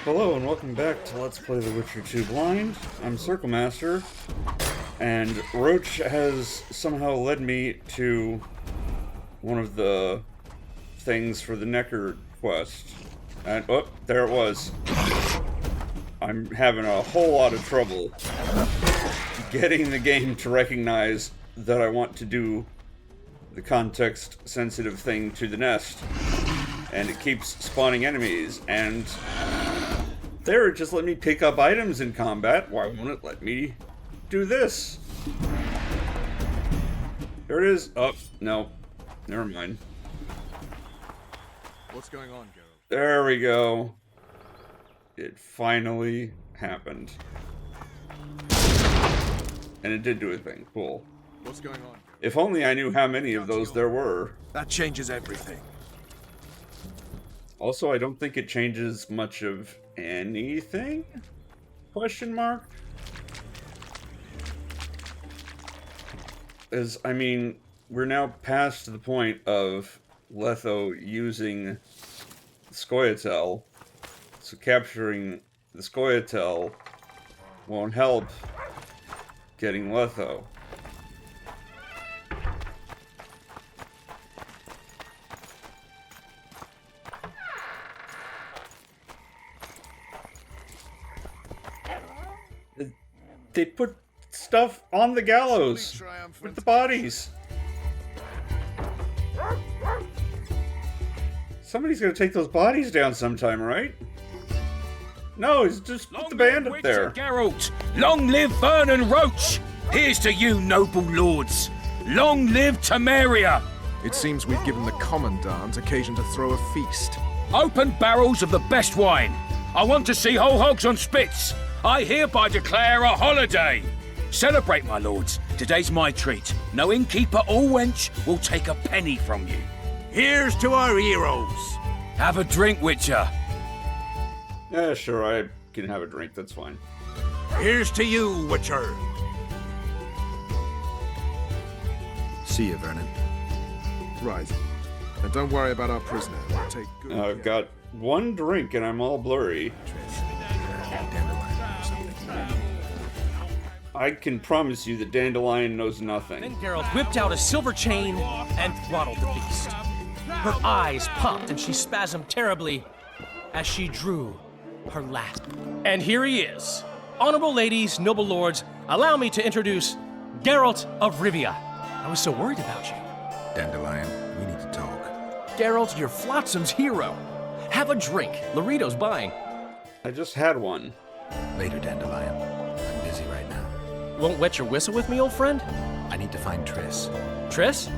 Hello and welcome back to Let's Play The Witcher 2 Blind. I'm Circle Master, and Roach has somehow led me to one of the things for the Necker quest. And, oh, there it was. I'm having a whole lot of trouble getting the game to recognize that I want to do the context-sensitive thing to the nest. And it keeps spawning enemies, and there it just let me pick up items in combat. Why won't it let me do this? There it is. Oh, no. Never mind. What's going on, Geralt? There we go. It finally happened. And it did do a thing. Cool. What's going on, Geralt? If only I knew how many of those there were. That changes everything. Also, I don't think it changes much of anything? Question mark? I mean, we're now past the point of Letho using Scoia'tael, so capturing the Scoia'tael won't help getting Letho. They put stuff on the gallows with the bodies. Somebody's gonna take those bodies down sometime, right? No, he's just put the band up there. Geralt, long live Vernon Roach! Here's to you, noble lords. Long live Temeria! It seems we've given the Commandant occasion to throw a feast. Open barrels of the best wine. I want to see whole hogs on spits. I hereby declare a holiday. Celebrate, my lords. Today's my treat. No innkeeper or wench will take a penny from you. Here's to our heroes. Have a drink, Witcher. Yeah, sure, I can have a drink, that's fine. Here's to you, Witcher. See you, Vernon. Right. And don't worry about our prisoner. We'll take good I've care. got one drink and I'm all blurry. Dandelion or something. I can promise you that Dandelion knows nothing. Then Geralt whipped out a silver chain and throttled the beast. Her eyes popped and she spasmed terribly as she drew her last. And here he is. Honorable ladies, noble lords, allow me to introduce Geralt of Rivia. I was so worried about you. Dandelion, we need to talk. Geralt, you're Flotsam's hero. Have a drink. Laurito's buying. I just had one. Later, Dandelion. I'm busy right now. Won't wet your whistle with me, old friend? I need to find Triss. Triss?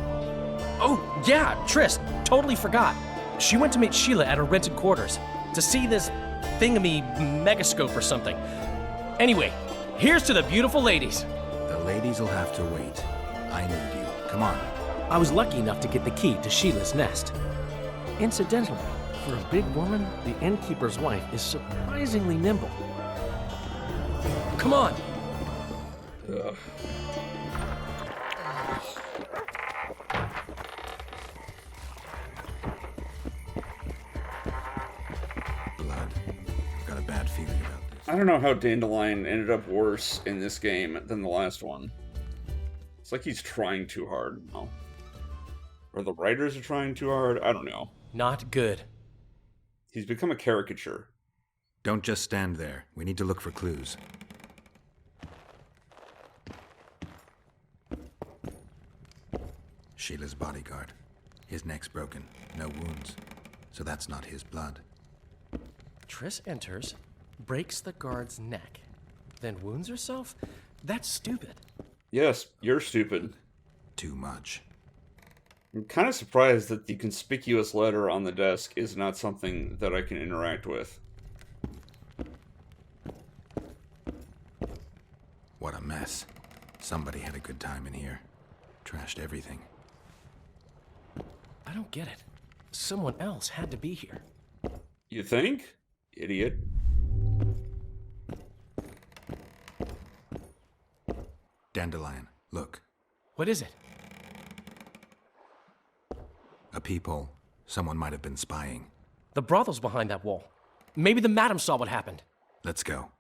Oh, yeah, Triss. Totally forgot. She went to meet Sheila at her rented quarters to see this thingamy megascope or something. Anyway, here's to the beautiful ladies. The ladies will have to wait. I need you. Come on. I was lucky enough to get the key to Sheila's nest. Incidentally, for a big woman, the innkeeper's wife is surprisingly nimble. Come on! Ugh. Blood. I've got a bad feeling about this. I don't know how Dandelion ended up worse in this game than the last one. It's like he's trying too hard now. Or the writers are trying too hard, I don't know. Not good. He's become a caricature. Don't just stand there. We need to look for clues. Sheila's bodyguard. His neck's broken. No wounds. So that's not his blood. Triss enters, breaks the guard's neck, then wounds herself? That's stupid. Yes, you're stupid. Too much. I'm kind of surprised that the conspicuous letter on the desk is not something that I can interact with. What a mess. Somebody had a good time in here. Trashed everything. I don't get it. Someone else had to be here. You think? Idiot. Dandelion, look. What is it? A peephole. Someone might have been spying. The brothel's behind that wall. Maybe the madam saw what happened. Let's go.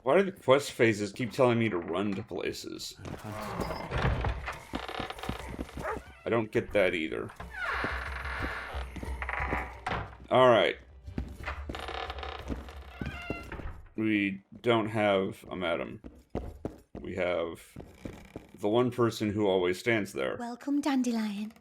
Why do the quest phases keep telling me to run to places? I don't get that either. Alright. We don't have a madam. We have the one person who always stands there. Welcome, Dandelion.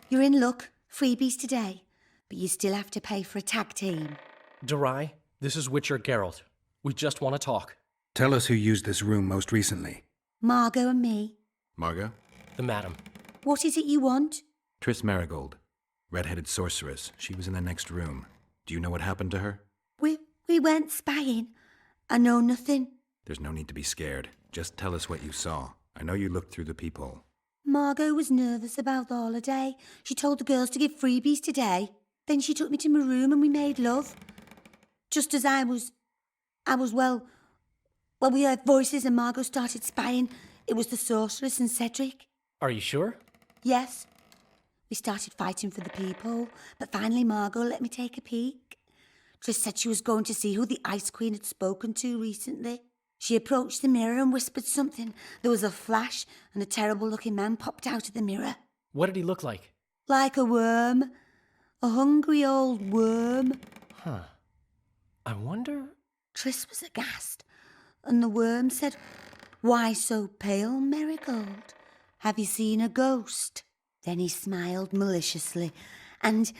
You're in luck. Freebies today. But you still have to pay for a tag team. Durai, this is Witcher Geralt. We just want to talk. Tell us who used this room most recently. Margot and me. Margot? The madam. What is it you want? Triss Marigold. Red-headed sorceress. She was in the next room. Do you know what happened to her? We weren't spying. I know nothing. There's no need to be scared. Just tell us what you saw. I know you looked through the peephole. Margot was nervous about the holiday. She told the girls to give freebies today. Then she took me to my room and we made love. Just as I was, well, we heard voices and Margot started spying. It was the sorceress and Cedric. Are you sure? Yes. We started fighting for the peephole, but finally Margot let me take a peek. Triss said she was going to see who the Ice Queen had spoken to recently. She approached the mirror and whispered something. There was a flash, and a terrible-looking man popped out of the mirror. What did he look like? Like a worm. A hungry old worm. Huh. I wonder... Triss was aghast, and the worm said, "Why so pale, Marigold? Have you seen a ghost?" Then he smiled maliciously, and...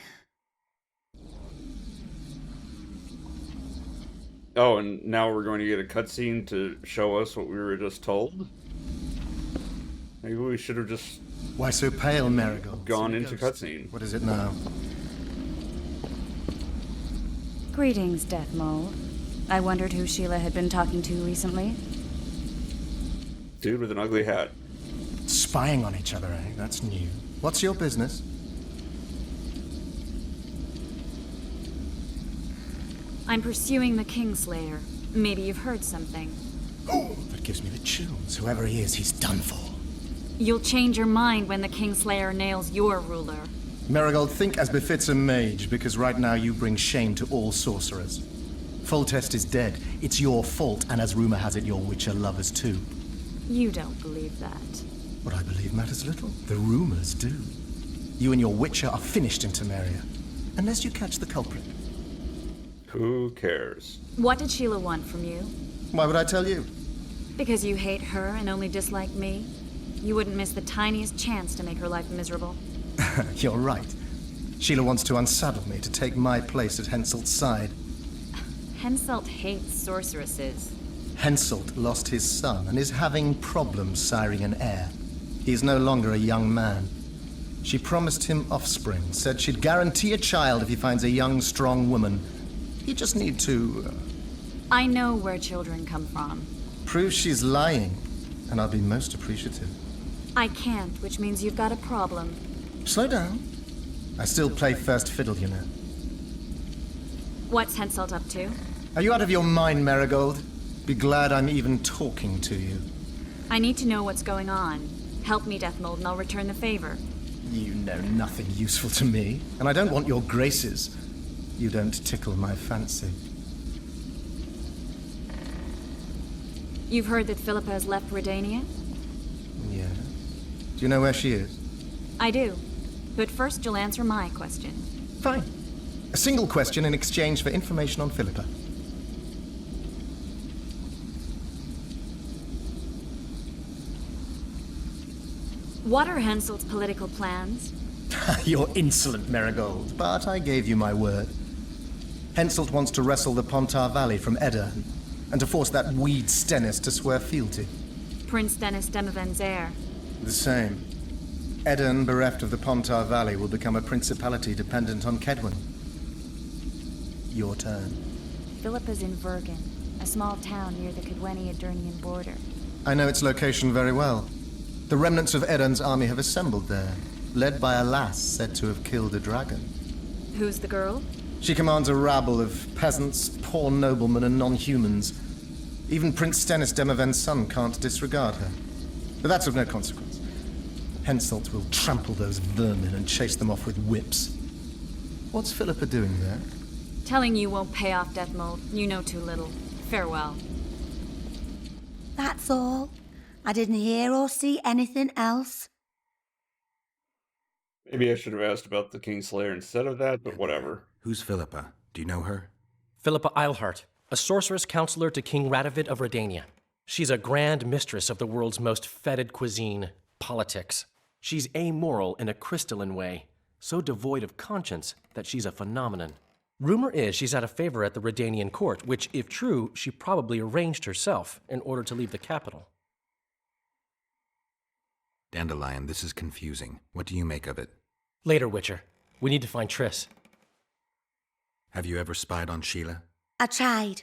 Oh, and now we're going to get a cutscene to show us what we were just told? Maybe we should have just Why so pale, Marigold? gone into cutscene. What is it now? Greetings, Death Mold. I wondered who Sheila had been talking to recently. Dude with an ugly hat. Spying on each other, eh? That's new. What's your business? I'm pursuing the Kingslayer. Maybe you've heard something. Oh, that gives me the chills. Whoever he is, he's done for. You'll change your mind when the Kingslayer nails your ruler. Marigold, think as befits a mage, because right now you bring shame to all sorcerers. Foltest is dead. It's your fault, and as rumor has it, your Witcher lovers too. You don't believe that. What I believe matters little. The rumors do. You and your Witcher are finished in Temeria, unless you catch the culprit. Who cares? What did Sheila want from you? Why would I tell you? Because you hate her and only dislike me? You wouldn't miss the tiniest chance to make her life miserable. You're right. Sheila wants to unsaddle me to take my place at Henselt's side. Henselt hates sorceresses. Henselt lost his son and is having problems siring an heir. He's no longer a young man. She promised him offspring, said she'd guarantee a child if he finds a young, strong woman. He just need to... I know where children come from. prove she's lying, and I'll be most appreciative. I can't, which means you've got a problem. Slow down. I still play first fiddle, you know. What's Henselt up to? Are you out of your mind, Marigold? Be glad I'm even talking to you. I need to know what's going on. Help me, Deathmold, and I'll return the favor. You know nothing useful to me, and I don't want your graces. You don't tickle my fancy. You've heard that Philippa has left Redania? Yeah. Do you know where she is? I do. But first you'll answer my question. Fine. A single question in exchange for information on Philippa. What are Henselt's political plans? You're insolent, Marigold, but I gave you my word. Henselt wants to wrestle the Pontar Valley from Edda, and to force that weed Stennis to swear fealty. Prince Dennis Demaven's heir. The same. Edirn, bereft of the Pontar Valley, will become a principality dependent on Kedwen. Your turn. Philippa's in Vergen, a small town near the Kedweni-Edurnian border. I know its location very well. The remnants of Edirn's army have assembled there, led by a lass said to have killed a dragon. Who's the girl? She commands a rabble of peasants, poor noblemen, and non-humans. Even Prince Stennis Demaven's son can't disregard her. But that's of no consequence. Henselt will trample those vermin and chase them off with whips. What's Philippa doing there? Telling you won't pay off, Death Mold. You know too little. Farewell. That's all. I didn't hear or see anything else. Maybe I should have asked about the Kingslayer instead of that, but whatever. Who's Philippa? Do you know her? Philippa Eilhart, a sorceress counselor to King Radovid of Redania. She's a grand mistress of the world's most fetid cuisine, politics. She's amoral in a crystalline way, so devoid of conscience that she's a phenomenon. Rumor is she's out of favor at the Redanian court, which, if true, she probably arranged herself in order to leave the capital. Dandelion, this is confusing. What do you make of it? Later, Witcher. We need to find Triss. Have you ever spied on Sheila? I tried,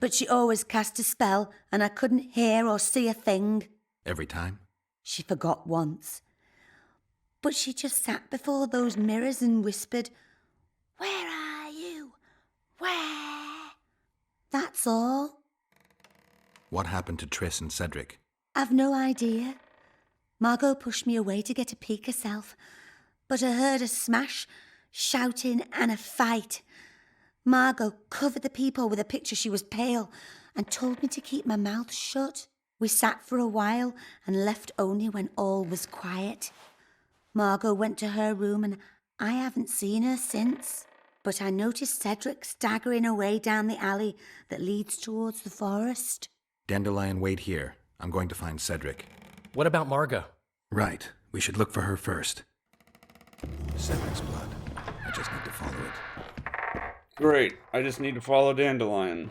but she always cast a spell and I couldn't hear or see a thing. Every time? She forgot once. But she just sat before those mirrors and whispered, "Where are you? Where?" That's all. What happened to Triss and Cedric? I've no idea. Margot pushed me away to get a peek herself, but I heard a smash, shouting and a fight. Margot covered the peephole with a picture. She was pale and told me to keep my mouth shut. We sat for a while and left only when all was quiet. Margot went to her room and I haven't seen her since. But I noticed Cedric staggering away down the alley that leads towards the forest. Dandelion, wait here. I'm going to find Cedric. What about Margot? Right. We should look for her first. Cedric's blood. I just need to follow it. Great. I just need to follow Dandelion.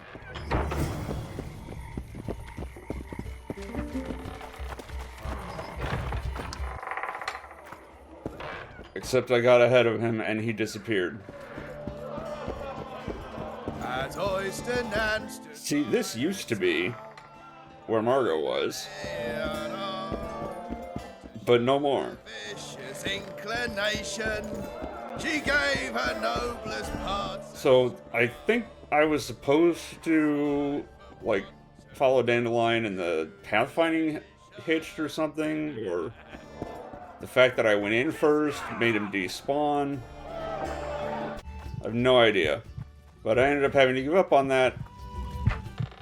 Except I got ahead of him and he disappeared. See, this used to be where Margot was, but no more. So I think I was supposed to, like, follow Dandelion in the pathfinding hitched or something, or the fact that I went in first made him despawn. I have no idea. But I ended up having to give up on that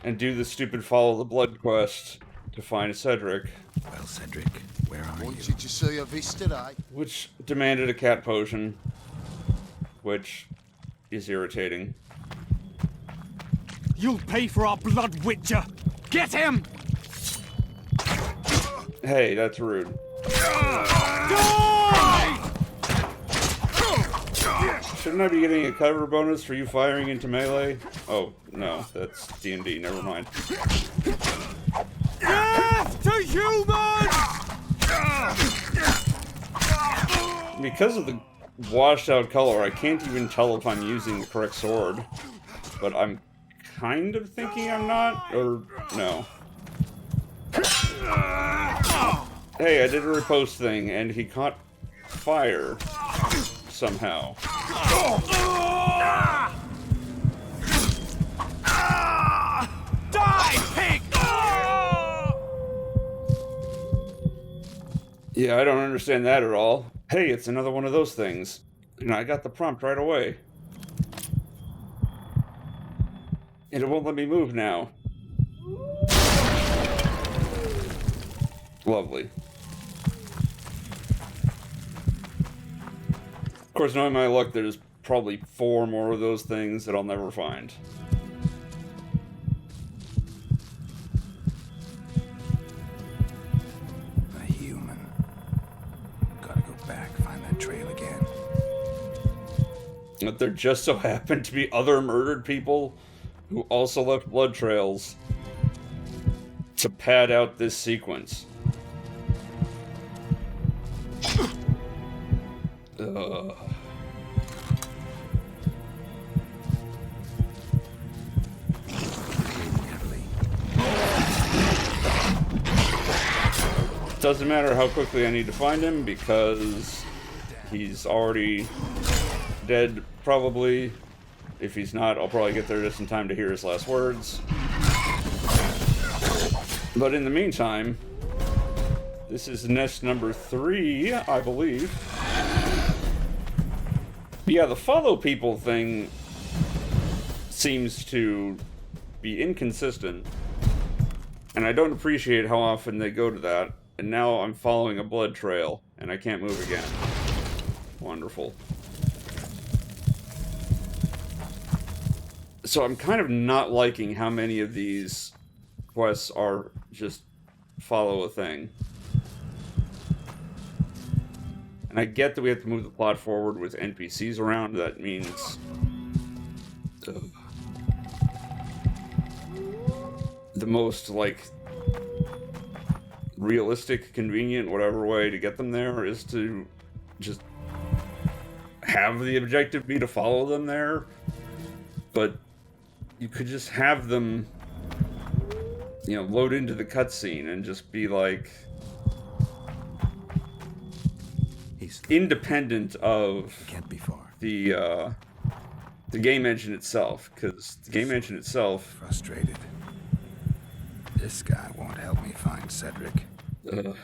and do the stupid follow the blood quest to find Cedric. Well, Cedric, where are you? Wanted to see your vis today. Which demanded a cat potion. Which is irritating. You'll pay for our blood, Witcher! Get him! Hey, that's rude. Shouldn't I be getting a cover bonus for you firing into melee? Oh, no, that's D&D, never mind. Death to humans! Because of the washed out color, I can't even tell if I'm using the correct sword. But I'm kind of thinking I'm not, or no. Hey, I did a riposte thing, and he caught fire somehow. Die, pig! Yeah, I don't understand that at all. Hey, it's another one of those things. And I got the prompt right away. And it won't let me move now. Lovely. Of course, knowing my luck, there's probably 4 more of those things that I'll never find. A human. Gotta go back, find that trail again. But there just so happened to be other murdered people who also left blood trails to pad out this sequence. Ugh. Doesn't matter how quickly I need to find him because he's already dead, probably. If he's not, I'll probably get there just in time to hear his last words. But in the meantime, this is nest number 3, I believe. But yeah, the follow people thing seems to be inconsistent. And I don't appreciate how often they go to that. And now I'm following a blood trail, and I can't move again. Wonderful. So I'm kind of not liking how many of these quests are just follow a thing. And I get that we have to move the plot forward with NPCs around. That means... the most, like, realistic, convenient, whatever way to get them there is to just have the objective be to follow them there. But you could just have them, you know, load into the cutscene and just be like... independent of Can't be far. the game engine itself, because the game engine itself... Frustrated. This guy won't help me find Cedric. The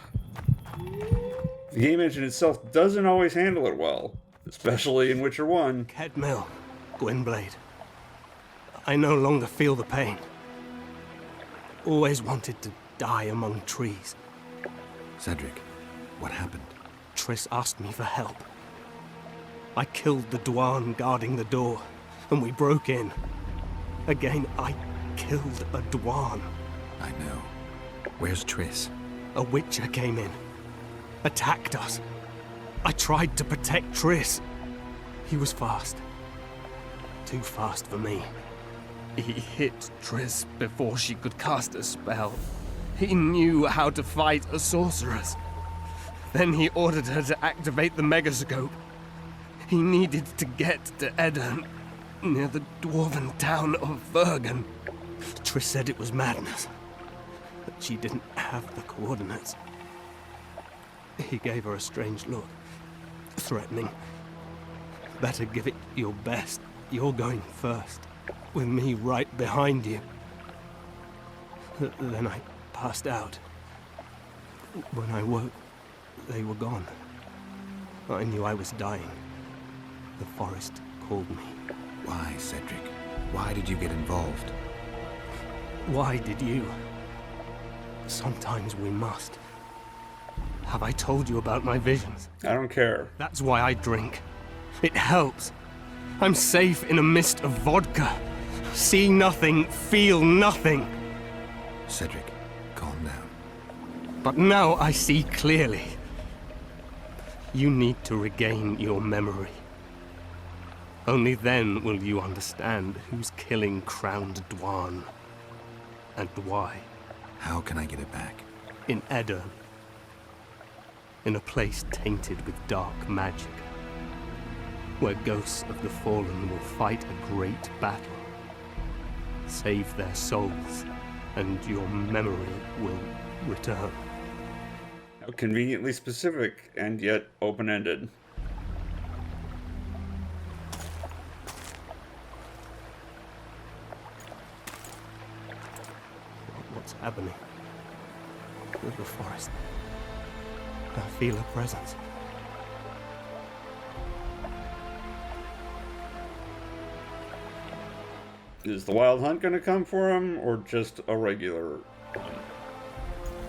game engine itself doesn't always handle it well, especially in Witcher 1. Kedmill, Gwynblade. I no longer feel the pain. Always wanted to die among trees. Cedric, what happened? Triss asked me for help. I killed the Dwan guarding the door, and we broke in. Again, I killed a Dwan. I know. Where's Triss? A Witcher came in, attacked us. I tried to protect Triss. He was fast. Too fast for me. He hit Triss before she could cast a spell. He knew how to fight a sorceress. Then he ordered her to activate the megascope. He needed to get to Edirne, near the dwarven town of Vergen. Triss said it was madness, but she didn't have the coordinates. He gave her a strange look, threatening. Better give it your best. You're going first, with me right behind you. Then I passed out. When I woke, they were gone. I knew I was dying. The forest called me. Why, Cedric? Why did you get involved? Why did you? Sometimes we must. Have I told you about my visions? I don't care. That's why I drink. It helps. I'm safe in a mist of vodka. See nothing, feel nothing. Cedric, calm down. But now I see clearly. You need to regain your memory. Only then will you understand who's killing Crowned Dwan. And why. How can I get it back? In Edirne. In a place tainted with dark magic. Where ghosts of the fallen will fight a great battle. Save their souls, and your memory will return. How conveniently specific, and yet open-ended. What's happening? There's the forest. I feel a presence. Is the Wild Hunt gonna come for him, or just a regular hunt?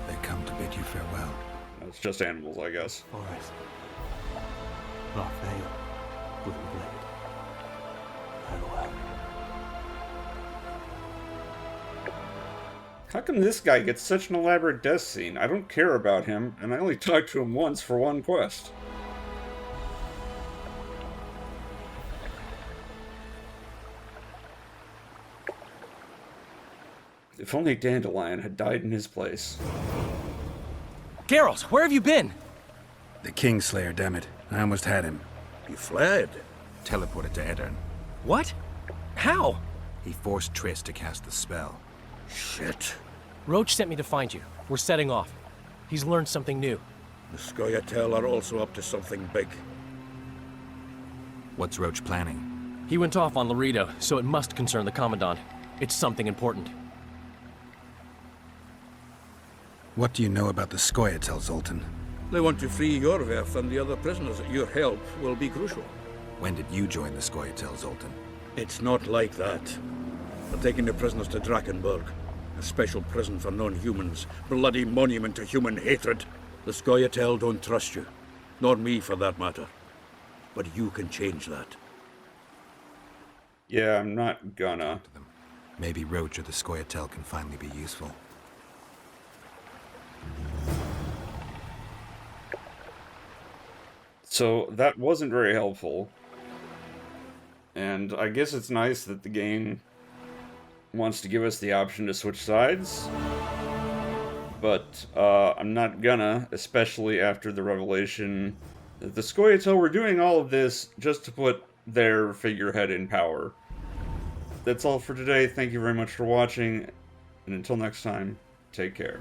They come to bid you farewell. It's just animals, I guess. Forest. Raphael. Gwynblade. Farewell. How come this guy gets such an elaborate death scene? I don't care about him, and I only talked to him once for one quest. If only Dandelion had died in his place. Geralt, where have you been? The Kingslayer, damn it. I almost had him. He fled. Teleported to Edirne. What? How? He forced Triss to cast the spell. Shit. Roach sent me to find you. We're setting off. He's learned something new. The Scoia'tael are also up to something big. What's Roach planning? He went off on Laredo, so it must concern the Commandant. It's something important. What do you know about the Scoia'tael, Zoltan? They want to free Yorveth and the other prisoners. Your help will be crucial. When did you join the Scoia'tael, Zoltan? It's not like that. They're taking the prisoners to Drakenberg, a special prison for non-humans, bloody monument to human hatred. The Scoia'tael don't trust you, nor me for that matter. But you can change that. Yeah, I'm not gonna. Maybe Roach or the Scoia'tael can finally be useful. So that wasn't very helpful. And I guess it's nice that the game wants to give us the option to switch sides. But I'm not gonna, especially after the revelation that the Scoia'tael were doing all of this just to put their figurehead in power. That's all for today. Thank you very much for watching, and until next time, take care.